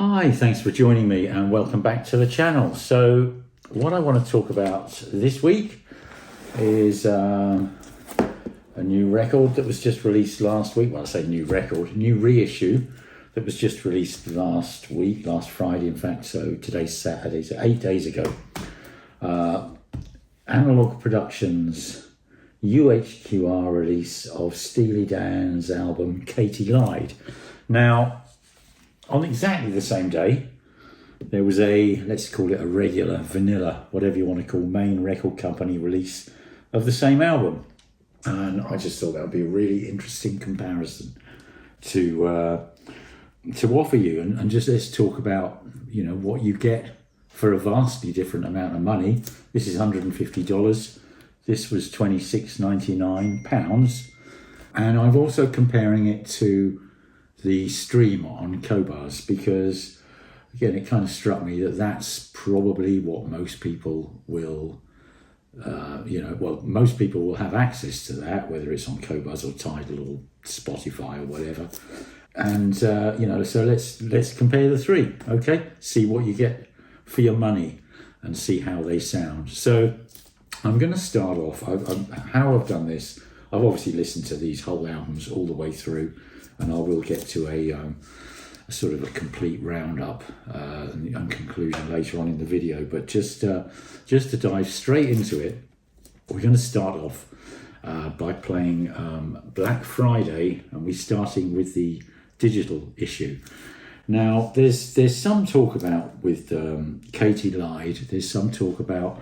Hi, thanks for joining me and welcome back to the channel. So what I want to talk about this week is a new record that was just released last week. Well, I say new record, new reissue that was just released last Friday in fact, so today's Saturday, so 8 days ago. Analogue Productions UHQR release of Steely Dan's album Katy Lied. Now, on exactly the same day, there was a, let's call it a regular, vanilla, whatever you want to call, main record company release of the same album. And I just thought that would be a really interesting comparison to offer you. And just let's talk about, you know, what you get for a vastly different amount of money. This is $150. This was £26.99. And I'm also comparing it to the stream on Qobuz, because again it kind of struck me that that's probably what most people will most people will have access to that, whether it's on Qobuz or Tidal or Spotify or whatever. And so let's compare the three, okay? See what you get for your money and see how they sound. So I'm going to start off. How I've done this, I've obviously listened to these whole albums all the way through, and I will get to a sort of a complete roundup and conclusion later on in the video. But just to dive straight into it, we're going to start off by playing Black Friday, and we're starting with the digital issue. Now, there's some talk about with Katy Lied. There's some talk about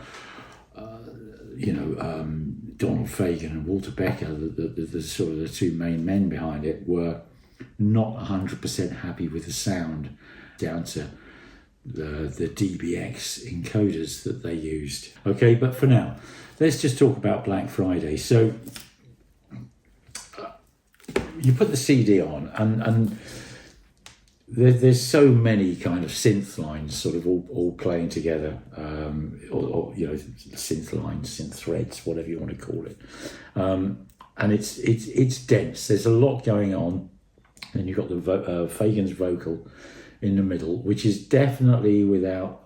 Donald Fagen and Walter Becker, the sort of the two main men behind it, were not 100% happy with the sound, down to the DBX encoders that they used. Okay, but for now, let's just talk about Black Friday. So you put the CD on, and there's so many kind of synth lines sort of all playing together, or synth lines, synth threads, whatever you want to call it. And it's dense. There's a lot going on. And you've got the Fagen's vocal in the middle, which is definitely I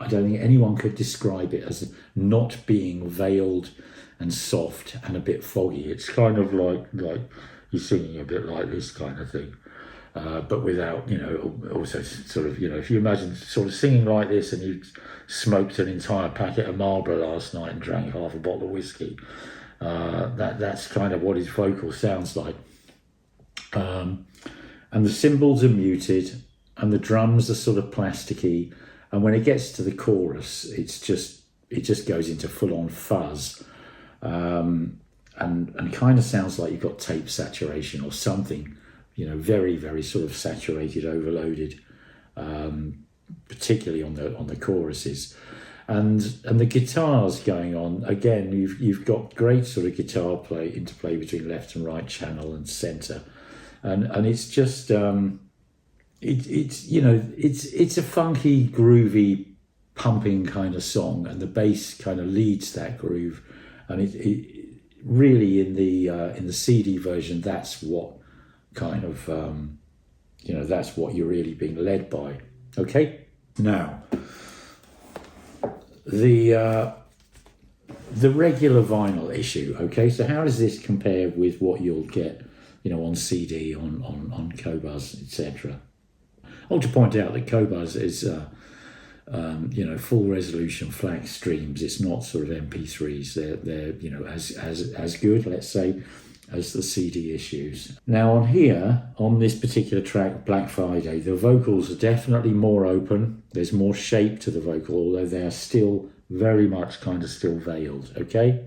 don't think anyone could describe it as not being veiled and soft and a bit foggy. It's kind of like you're singing a bit like this kind of thing. But without, also sort of, if you imagine sort of singing like this and you smoked an entire packet of Marlboro last night and drank half a bottle of whiskey, that's kind of what his vocal sounds like. And the cymbals are muted and the drums are sort of plasticky. And when it gets to the chorus, it just goes into full-on fuzz. And kind of sounds like you've got tape saturation or something, very, very sort of saturated, overloaded, particularly on the choruses. And the guitars going on, again, you've got great sort of guitar interplay between left and right channel and center. And it's just it's a funky, groovy, pumping kind of song, and the bass kind of leads that groove. And it really in the CD version, that's what kind of that's what you're really being led by. Okay, now the regular vinyl issue. Okay, so how does this compare with what you'll get on CD, on Qobuz, etc. I want to point out that Qobuz is, full resolution FLAC streams. It's not sort of MP3s. They're as good, let's say, as the CD issues. Now on here, on this particular track, Black Friday, the vocals are definitely more open. There's more shape to the vocal, although they are still very much kind of still veiled. Okay.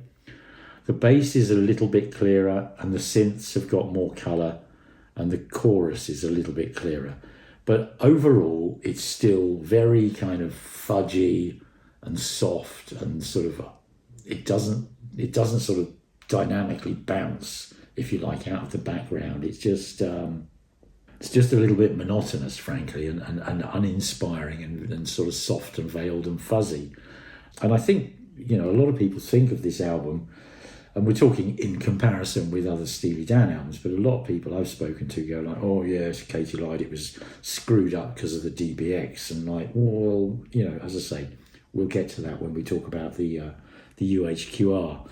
The bass is a little bit clearer and the synths have got more colour and the chorus is a little bit clearer. But overall, it's still very kind of fudgy and soft and sort of, it doesn't sort of dynamically bounce, if you like, out of the background. It's just a little bit monotonous, frankly, and uninspiring and sort of soft and veiled and fuzzy. And I think, a lot of people think of this album and we're talking in comparison with other Steely Dan albums, but a lot of people I've spoken to go like, oh yes, Katy Lied, it was screwed up because of the DBX, and like, well, you know, as I say, we'll get to that when we talk about the UHQR.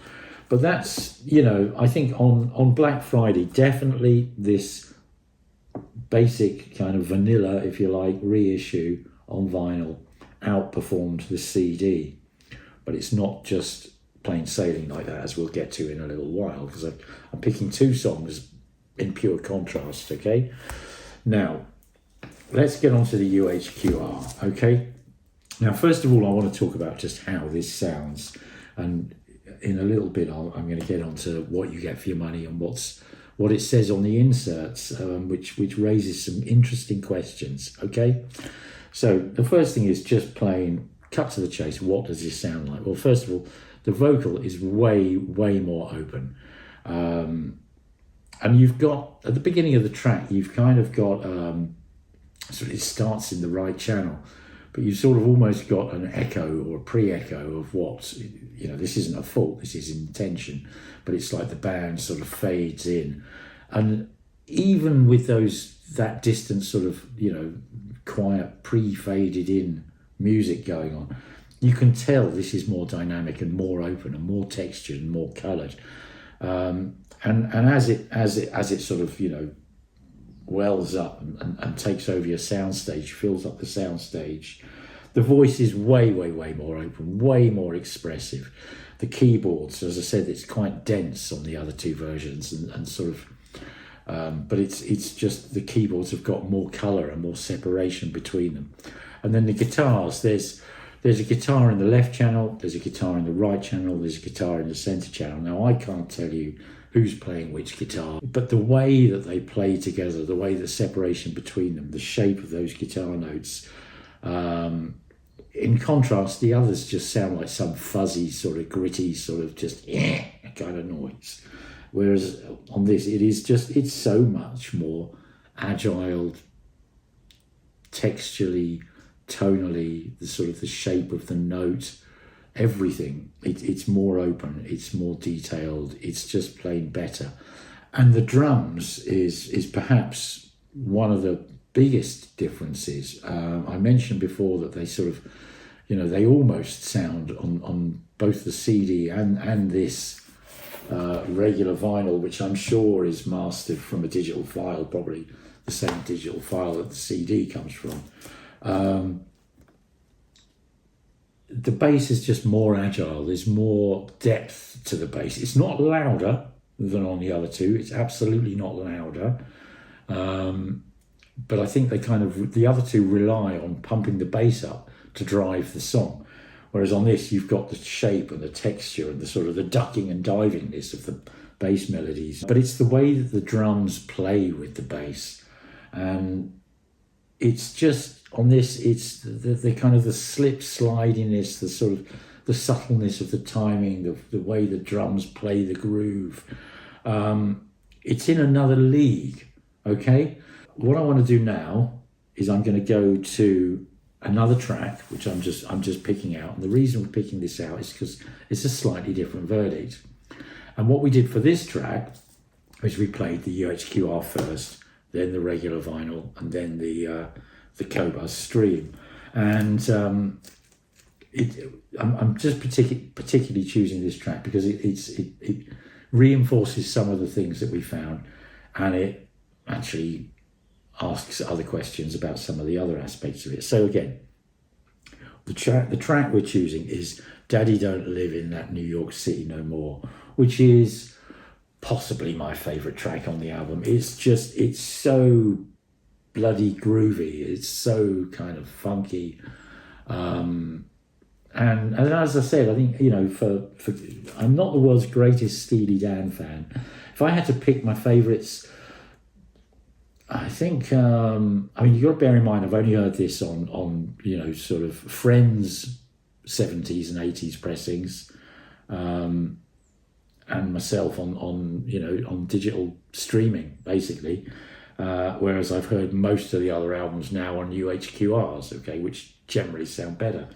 But that's, you know, I think on Black Friday, definitely this basic kind of vanilla, if you like, reissue on vinyl outperformed the CD. But it's not just plain sailing like that, as we'll get to in a little while, because I'm picking two songs in pure contrast, okay? Now, let's get on to the UHQR, okay? Now, first of all, I want to talk about just how this sounds, and in a little bit I'm going to get onto what you get for your money and what it says on the inserts, which raises some interesting questions, okay? So the first thing is just plain, cut to the chase, what does this sound like? Well, first of all, the vocal is way more open. And you've got, at the beginning of the track, you've kind of got, sort of it starts in the right channel, but you've sort of almost got an echo or a pre-echo of what, you know, this isn't a fault, this is intention, but it's like the band sort of fades in. And even with that distant sort of, you know, quiet pre-faded in music going on, you can tell this is more dynamic and more open and more textured and more coloured. And as it sort of, you know, wells up and takes over your soundstage, fills up the soundstage, the voice is way more open, way more expressive. The keyboards, as I said, it's quite dense on the other two versions, and sort of, but it's just the keyboards have got more colour and more separation between them. And then the guitars, there's a guitar in the left channel, there's a guitar in the right channel, there's a guitar in the centre channel. Now, I can't tell you who's playing which guitar, but the way that they play together, the way the separation between them, the shape of those guitar notes, in contrast, the others just sound like some fuzzy, sort of gritty, sort of just kind of noise. Whereas on this, it's so much more agile, texturally, tonally, the sort of the shape of the note, everything. It's more open, it's more detailed, it's just plain better. And the drums is perhaps one of the biggest differences. I mentioned before that they sort of, you know, they almost sound on both the CD and this regular vinyl, which I'm sure is mastered from a digital file, probably the same digital file that the CD comes from. The bass is just more agile, there's more depth to the bass. It's not louder than on the other two, it's absolutely not louder. But I think the other two rely on pumping the bass up to drive the song. Whereas on this, you've got the shape and the texture and the sort of the ducking and divingness of the bass melodies. But it's the way that the drums play with the bass. And it's just, on this, it's the kind of the slip slidiness, the sort of the subtleness of the timing, the way the drums play the groove. It's in another league, okay? What I want to do now is I'm going to go to another track, which I'm just picking out. And the reason we're picking this out is because it's a slightly different verdict. And what we did for this track is we played the UHQR first, then the regular vinyl, and then the Qobuz stream. And I'm just particularly choosing this track because it reinforces some of the things that we found, and it actually asks other questions about some of the other aspects of it. So again, the track we're choosing is Daddy Don't Live in That New York City No More, which is possibly my favourite track on the album. It's so bloody groovy, it's so kind of funky. And as I said, I think, you know, for I'm not the world's greatest Steely Dan fan. If I had to pick my favourites, I think, I mean, you've got to bear in mind, I've only heard this on you know, sort of Friends 70s and 80s pressings, and myself on you know, on digital streaming, basically, whereas I've heard most of the other albums now on UHQRs, okay, which generally sound better.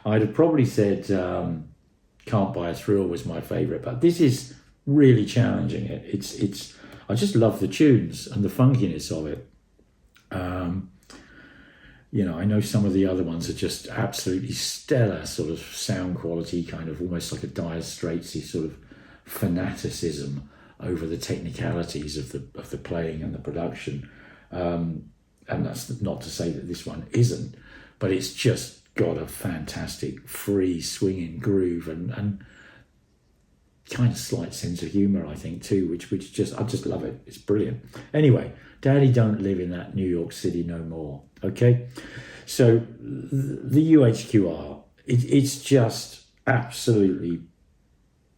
I'd have probably said Can't Buy a Thrill was my favourite, but this is really challenging it. It's I just love the tunes and the funkiness of it. You know, I know some of the other ones are just absolutely stellar sort of sound quality, kind of almost like a Dire Straitsy sort of fanaticism over the technicalities of the playing and the production. And that's not to say that this one isn't, but it's just got a fantastic free swinging groove and kind of slight sense of humor, I think, too, which I just love it. It's brilliant. Anyway, Daddy Don't Live in That New York City No More. Okay, so the UHQR, it's just absolutely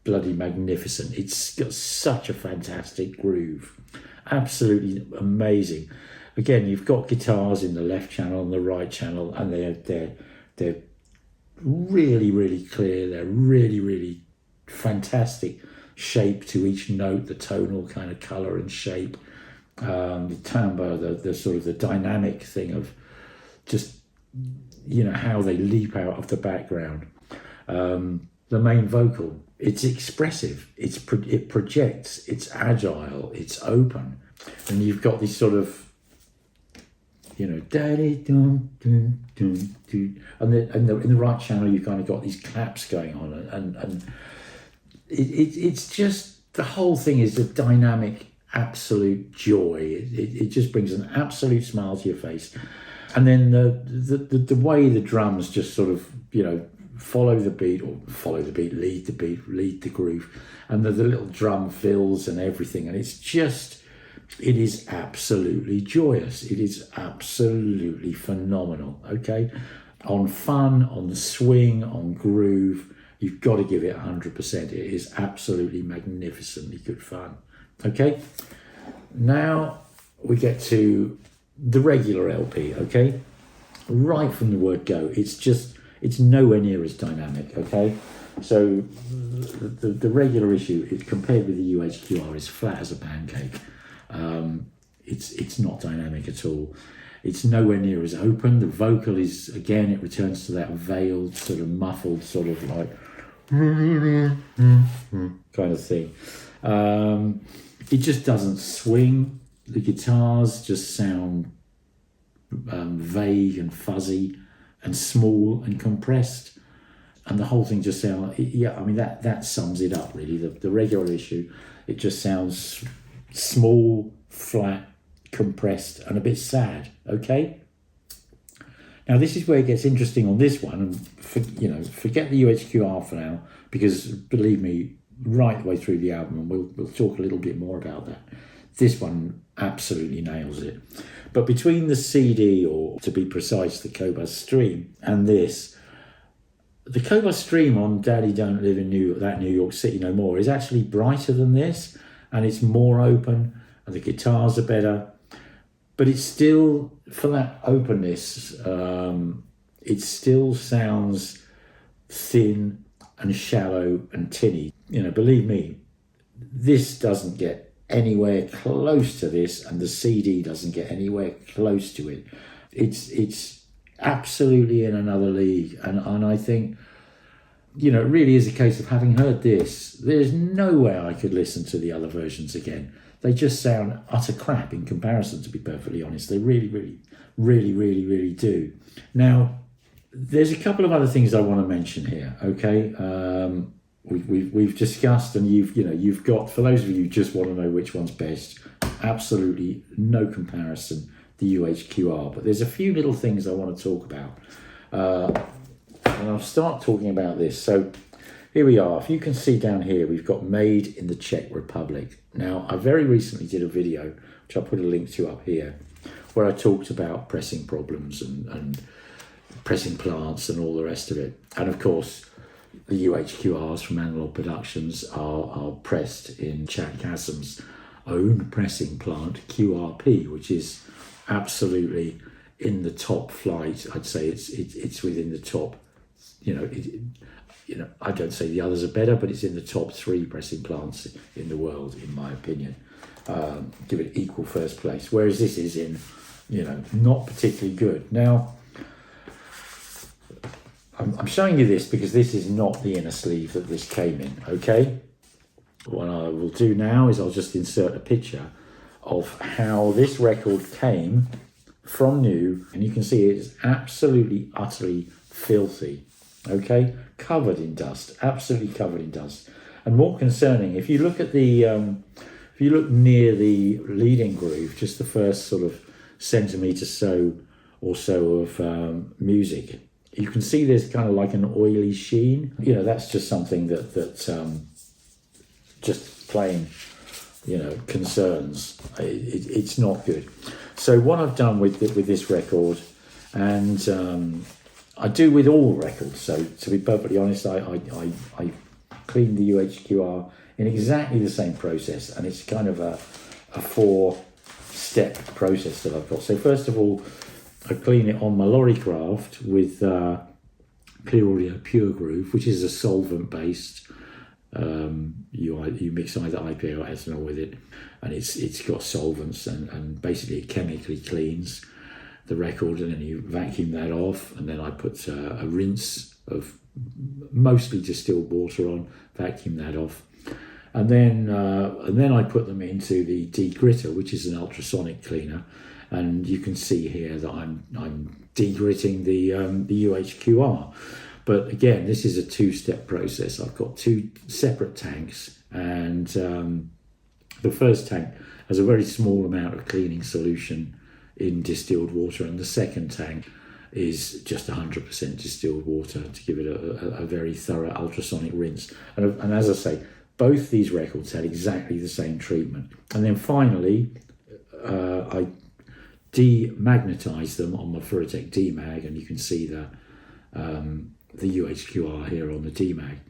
bloody magnificent. It's got such a fantastic groove, absolutely amazing. Again, you've got guitars in the left channel and the right channel, and they're really, really clear. They're really, really fantastic shape to each note, the tonal kind of color and shape, the timbre, the sort of the dynamic thing of just, you know, how they leap out of the background. The main vocal, it's expressive, it projects, it's agile, it's open, and you've got these sort of, you know, daddy dum dum dum dum, and in the right channel you've kind of got these claps going on, and it's just, the whole thing is a dynamic absolute joy. It just brings an absolute smile to your face. And then the way the drums just sort of, you know, lead the beat, lead the groove, and the little drum fills and everything, and it is absolutely joyous. It is absolutely phenomenal. Okay, on fun, on swing, on groove, you've got to give it 100%. It is absolutely magnificently good fun. Okay, now we get to the regular LP. Okay, right from the word go, it's nowhere near as dynamic. Okay, so the regular issue, compared with the UHQR, is flat as a pancake. It's not dynamic at all. It's nowhere near as open. The vocal is, again, it returns to that veiled, sort of muffled, sort of like kind of thing. It just doesn't swing. The guitars just sound vague and fuzzy and small and compressed, and the whole thing just sounds, yeah, I mean, that sums it up really. The regular issue, it just sounds small, flat, compressed, and a bit sad. Okay, now this is where it gets interesting on this one, and forget the UHQR for now, because believe me, right the way through the album, and we'll talk a little bit more about that, this one absolutely nails it. But between the CD, or to be precise, the Qobuz Stream, and this, the Qobuz Stream on Daddy Don't Live in That New York City No More is actually brighter than this, and it's more open, and the guitars are better, but it's still, for that openness, it still sounds thin and shallow and tinny. You know, believe me, this doesn't get anywhere close to this, and the CD doesn't get anywhere close to it. It's absolutely in another league, and I think, you know, it really is a case of, having heard this, there's no way I could listen to the other versions again. They just sound utter crap in comparison, to be perfectly honest. They really, really, really, really, really do. Now, there's a couple of other things I want to mention here. Okay, we've discussed, and you've got, for those of you who just want to know which one's best, absolutely no comparison, the UHQR. But there's a few little things I want to talk about, and I'll start talking about this. So here we are. If you can see down here, we've got made in the Czech Republic. Now, I very recently did a video, which I'll put a link to up here, where I talked about pressing problems and pressing plants and all the rest of it. And of course, the UHQRs from Analogue Productions are pressed in Chad Kassem's own pressing plant, QRP, which is absolutely in the top flight. I'd say it's within the top. I don't say the others are better, but it's in the top 3 pressing plants in the world, in my opinion. Give it equal first place. Whereas this is in, not particularly good. Now, I'm showing you this because this is not the inner sleeve that this came in, okay? what I will do now is I'll just insert a picture of how this record came from new, and you can see it's absolutely, utterly filthy, okay? Covered in dust, absolutely covered in dust. And more concerning, if you look at the, if you look near the leading groove, just the first sort of centimetre or so of music, you can see there's kind of like an oily sheen. You know, that's just something that just plain, you know, concerns. It's not good. So what I've done with this record, and I do with all records, so to be perfectly honest, I cleaned the UHQR in exactly the same process, and it's kind of a 4-step process that I've got. So first of all, I clean it on my Lorrycraft with Clear Audio Pure Groove, which is a solvent-based. You mix either IPA or ethanol with it, and it's got solvents, and basically it chemically cleans the record, and then you vacuum that off, and then I put a rinse of mostly distilled water on, vacuum that off, and then I put them into the degritter, which is an ultrasonic cleaner, and you can see here that I'm degritting the UHQR. But again, this is a 2-step process. I've got 2 separate tanks, and the first tank has a very small amount of cleaning solution in distilled water, and the second tank is just 100% distilled water to give it a very thorough ultrasonic rinse. And as I say, both these records had exactly the same treatment. And then finally, I demagnetized them on my Furatech Demag, and you can see the UHQR here on the Demag.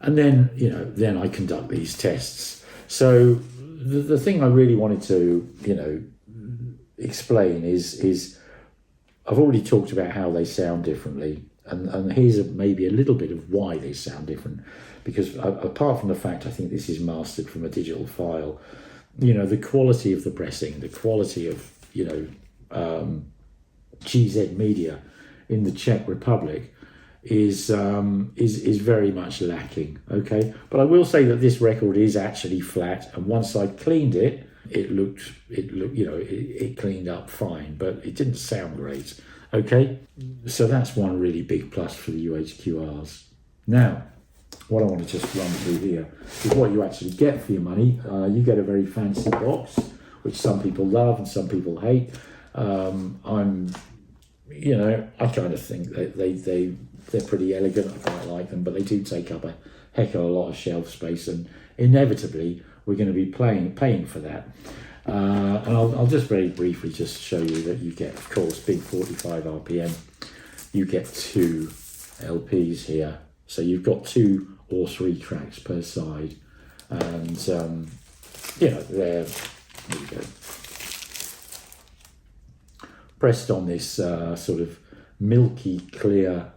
And then, you know, then I conduct these tests. So the thing I really wanted to, you know, explain is I've already talked about how they sound differently, and here's maybe a little bit of why they sound different, because apart from the fact I think this is mastered from a digital file, you know, the quality of the pressing, the quality of, you know, GZ Media in the Czech Republic is very much lacking, okay? But I will say that this record is actually flat, and once I cleaned it, it looked, you know, it cleaned up fine, but it didn't sound great, okay? So that's one really big plus for the UHQRs. Now, what I want to just run through here is what you actually get for your money. You get a very fancy box, which some people love and some people hate. You know, I kind of think that they're pretty elegant. I quite like them, but they do take up a heck of a lot of shelf space, and inevitably we're going to be paying for that. And I'll just very briefly just show you that you get, of course, big 45 RPM. You get 2 LPs here, so you've got 2 or 3 tracks per side, and you know, there you go. Pressed on this sort of milky clear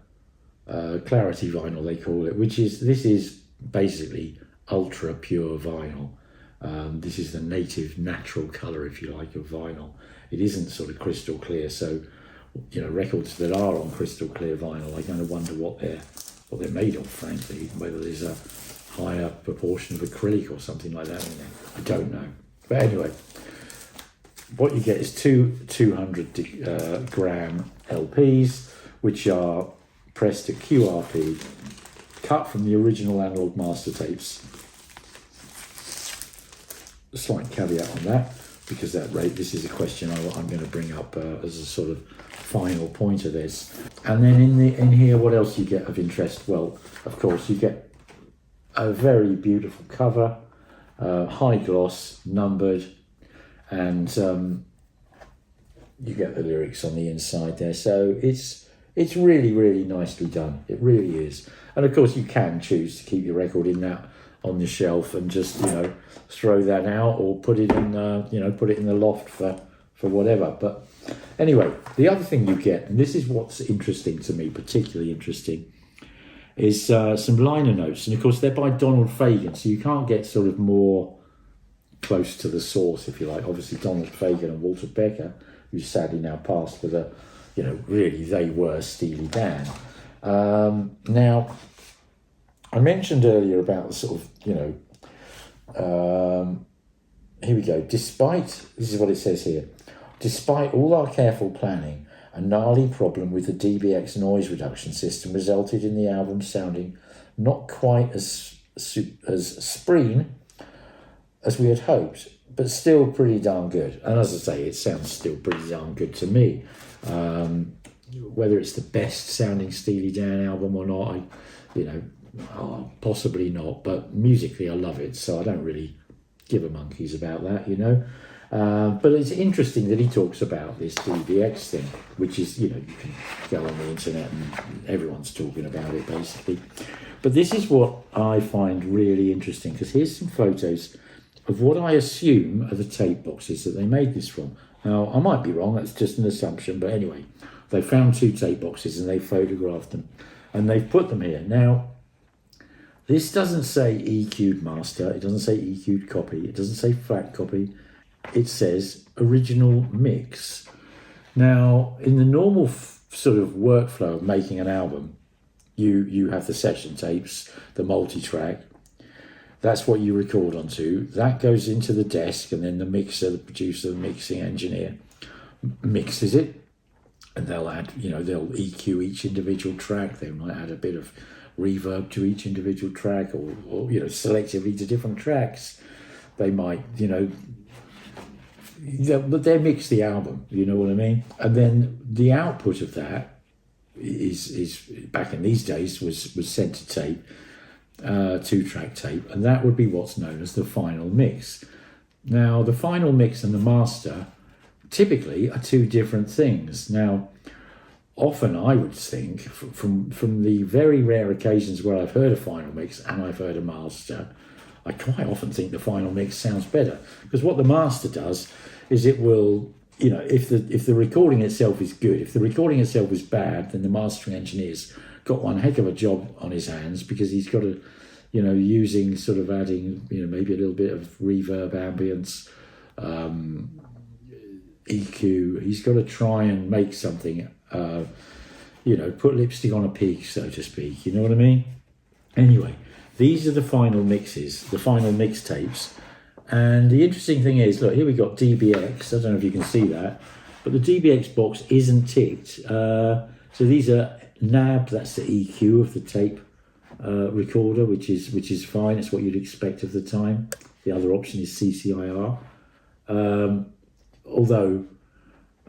Clarity Vinyl, they call it, this is basically ultra pure vinyl. This is the native natural colour, if you like, of vinyl. It isn't sort of crystal clear, so, you know, records that are on crystal clear vinyl, I kind of wonder what they're made of, frankly, whether there's a higher proportion of acrylic or something like that in there. I don't know. But anyway, what you get is 200 gram LPs, which are pressed at QRP, cut from the original analog master tapes. A slight caveat on that, because this is a question I'm going to bring up as a sort of final point of this. And then in here, what else you get of interest? Well, of course, you get a very beautiful cover, high gloss, numbered, and you get the lyrics on the inside there. So it's really, really nicely done. It really is. And of course, you can choose to keep your record in that on the shelf and just, you know, throw that out, or put it in put it in the loft for whatever. But anyway, the other thing you get, and this is what's interesting to me, particularly interesting, is some liner notes, and of course they're by Donald Fagen, so you can't get sort of more close to the source, if you like. Obviously Donald Fagen and Walter Becker, who's sadly now passed, but really they were Steely Dan. Now, I mentioned earlier about the sort of, Here we go. This is what it says here. Despite all our careful planning, a gnarly problem with the DBX noise reduction system resulted in the album sounding not quite as spreen as we had hoped, but still pretty darn good. And as I say, it sounds still pretty darn good to me. Whether it's the best sounding Steely Dan album or not, possibly not, but musically I love it, so I don't really give a monkeys about that, but it's interesting that he talks about this DBX thing, which is, you can go on the internet and everyone's talking about it basically. But this is what I find really interesting, because here's some photos of what I assume are the tape boxes that they made this from. Now, I might be wrong, that's just an assumption, but anyway, they found 2 tape boxes and they photographed them and they've put them here. Now, this doesn't say EQ'd master, it doesn't say EQ'd copy, it doesn't say flat copy, it says original mix. Now, in the normal sort of workflow of making an album, you have the session tapes, the multi-track, that's what you record onto, that goes into the desk, and then the mixer, the producer, the mixing engineer mixes it, and they'll add, they'll EQ each individual track, they might add a bit of reverb to each individual track, or selectively to different tracks. They might, but they mix the album, you know what I mean? And then the output of that is back in these days was sent to tape, 2-track tape, and that would be what's known as the final mix. Now, the final mix and the master typically are 2 different things. Now, often I would think, from the very rare occasions where I've heard a final mix and I've heard a master, I quite often think the final mix sounds better, because what the master does is it will, if the recording itself is good, if the recording itself is bad, then the mastering engineer's got one heck of a job on his hands, because he's got to, using sort of adding, maybe a little bit of reverb, ambience, EQ. He's got to try and make something, put lipstick on a pig, so to speak. You know what I mean? Anyway, these are the final mixes, the final mixtapes. And the interesting thing is, look, here we got DBX. I don't know if you can see that, but the DBX box isn't ticked. So these are NAB, that's the EQ of the tape recorder, which is fine. It's what you'd expect of the time. The other option is CCIR. Although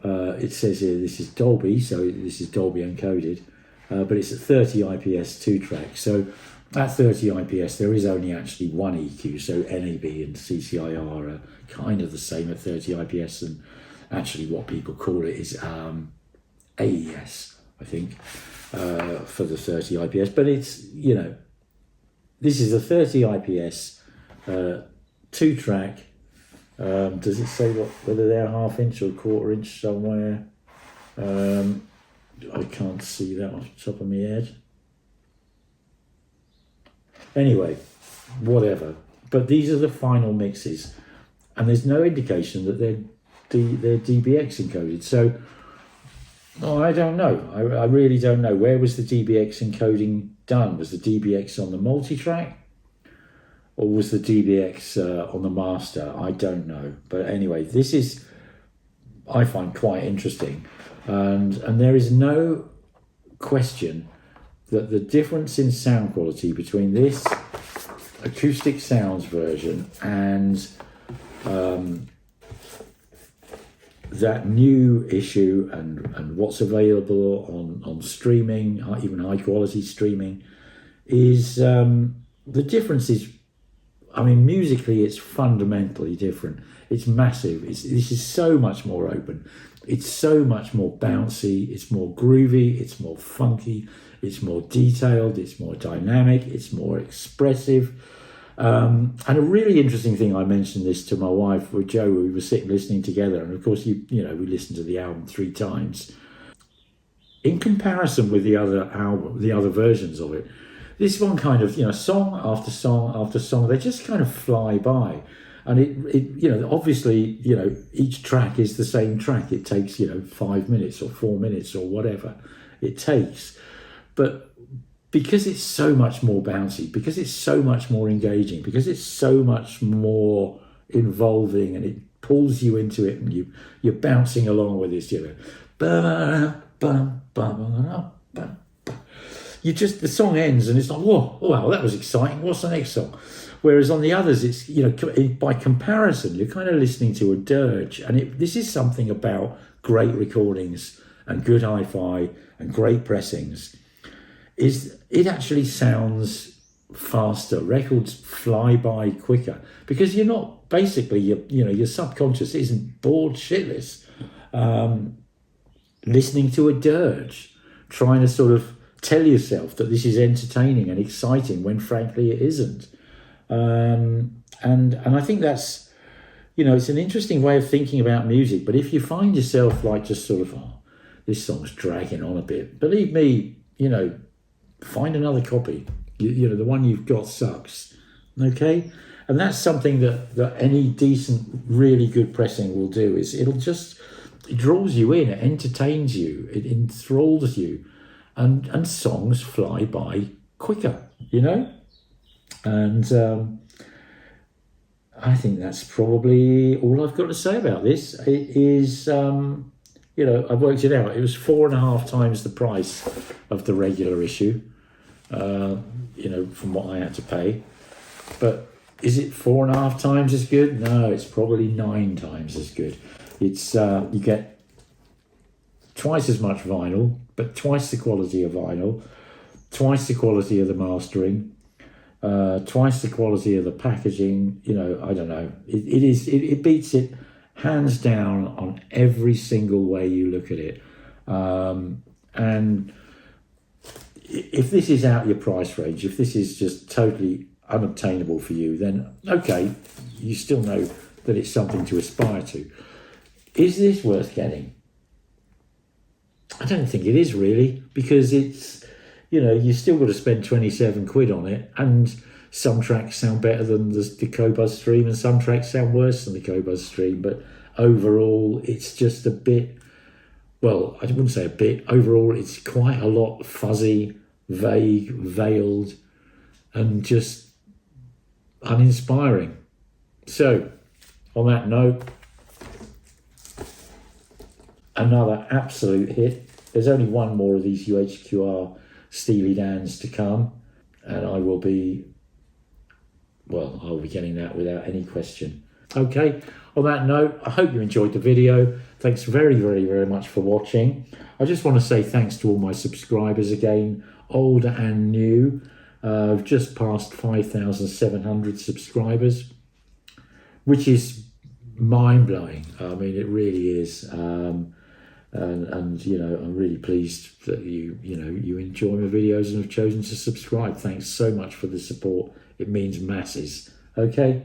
it says here this is Dolby, so this is Dolby encoded, but it's at 30 IPS 2-track. So at 30 IPS there is only actually one EQ, so NAB and CCIR are kind of the same at 30 IPS, and actually what people call it is AES, I think, for the 30 IPS. But it's, this is a 30 IPS 2-track. Does it say whether they're 1/2 inch or 1/4 inch somewhere? I can't see that off the top of my head. Anyway, whatever. But these are the final mixes, and there's no indication that they're DBX encoded. So I don't know. I really don't know. Where was the DBX encoding done? Was the DBX on the multi-track, or was the DBX on the master? I don't know. But anyway, this is, I find, quite interesting. And there is no question that the difference in sound quality between this acoustic sounds version and that new issue and what's available on streaming, even high quality streaming, is the difference is, musically it's fundamentally different. It's massive. This is so much more open. It's so much more bouncy. It's more groovy. It's more funky. It's more detailed. It's more dynamic. It's more expressive. And a really interesting thing, I mentioned this to my wife with Joe. We were sitting listening together, and of course, we listened to the album 3 times. In comparison with the other album, the other versions of it, this one kind of, song after song after song, they just kind of fly by. And it obviously, each track is the same track. It takes, 5 minutes or 4 minutes or whatever it takes. But because it's so much more bouncy, because it's so much more engaging, because it's so much more involving, and it pulls you into it, and you're bouncing along with this, you just, the song ends and it's like, whoa, wow, that was exciting. What's the next song? Whereas on the others, it's, by comparison, you're kind of listening to a dirge. And this is something about great recordings and good hi-fi and great pressings, is it actually sounds faster. Records fly by quicker because you're not, basically, your subconscious isn't bored shitless listening to a dirge, trying to sort of tell yourself that this is entertaining and exciting when frankly it isn't. And I think that's, it's an interesting way of thinking about music. But if you find yourself like just sort of, oh, this song's dragging on a bit, believe me, find another copy. The one you've got sucks. Okay? And that's something that any decent, really good pressing will do, is it draws you in, it entertains you, it enthralls you, and songs fly by quicker, And I think that's probably all I've got to say about this. It is, I've worked it out. It was 4.5 times the price of the regular issue, from what I had to pay. But is it 4.5 times as good? No, it's probably 9 times as good. It's you get twice as much vinyl, but twice the quality of vinyl, twice the quality of the mastering, twice the quality of the packaging. I don't know. It beats it hands down on every single way you look at it. And if this is out your price range, if this is just totally unobtainable for you, then okay, you still know that it's something to aspire to. Is this worth getting? I don't think it is really, because it's, you still got to spend 27 quid on it, and some tracks sound better than the Qobuz stream, and some tracks sound worse than the Qobuz stream. But overall, it's just a bit, well, I wouldn't say a bit, overall, it's quite a lot fuzzy, vague, veiled, and just uninspiring. So, on that note, another absolute hit. There's only one more of these UHQR Steely Dans to come, and I'll be getting that without any question. Okay, on that note, I hope you enjoyed the video. Thanks very, very, very much for watching. I just want to say thanks to all my subscribers again, old and new. I've just passed 5,700 subscribers, which is mind-blowing. I mean, it really is. And I'm really pleased that you enjoy my videos and have chosen to subscribe. Thanks so much for the support. It means masses. Okay,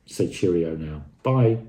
say cheerio now. Bye.